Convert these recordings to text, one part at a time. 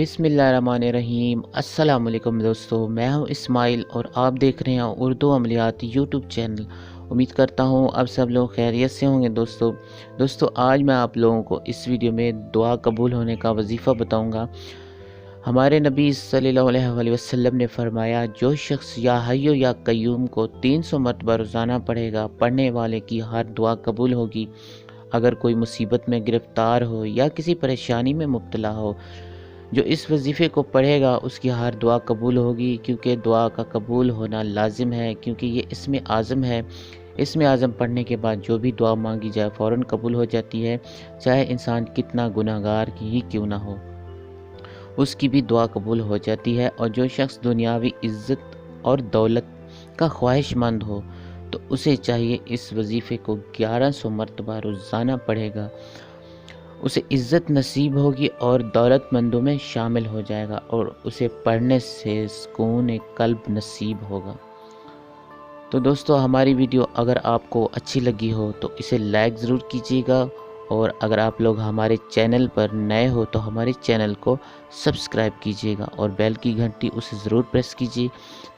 بسم اللہ الرحمن الرحیم۔ السلام علیکم دوستو، میں ہوں اسماعیل اور آپ دیکھ رہے ہیں اردو عملیات یوٹیوب چینل۔ امید کرتا ہوں اب سب لوگ خیریت سے ہوں گے۔ دوستو آج میں آپ لوگوں کو اس ویڈیو میں دعا قبول ہونے کا وظیفہ بتاؤں گا۔ ہمارے نبی صلی اللہ علیہ وسلم نے فرمایا، جو شخص یا حیو یا قیوم کو 300 مرتبہ روزانہ پڑھے گا، پڑھنے والے کی ہر دعا قبول ہوگی۔ اگر کوئی مصیبت میں گرفتار ہو یا کسی پریشانی میں مبتلا ہو، جو اس وظیفے کو پڑھے گا اس کی ہر دعا قبول ہوگی، کیونکہ دعا کا قبول ہونا لازم ہے، کیونکہ یہ اسم اعظم ہے۔ اسم اعظم پڑھنے کے بعد جو بھی دعا مانگی جائے فوراً قبول ہو جاتی ہے، چاہے انسان کتنا گناہگار ہی کیوں نہ ہو، اس کی بھی دعا قبول ہو جاتی ہے۔ اور جو شخص دنیاوی عزت اور دولت کا خواہش مند ہو تو اسے چاہیے اس وظیفے کو 1100 مرتبہ روزانہ پڑھے گا، اسے عزت نصیب ہوگی اور دولت مندوں میں شامل ہو جائے گا، اور اسے پڑھنے سے سکون قلب نصیب ہوگا۔ تو دوستو ہماری ویڈیو اگر آپ کو اچھی لگی ہو تو اسے لائک ضرور کیجیے گا، اور اگر آپ لوگ ہمارے چینل پر نئے ہو تو ہمارے چینل کو سبسکرائب کیجیے گا، اور بیل کی گھنٹی اسے ضرور پریس کیجیے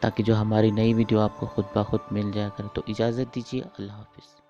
تاکہ جو ہماری نئی ویڈیو آپ کو خود بخود مل جایا کرے۔ تو اجازت دیجیے، اللہ حافظ۔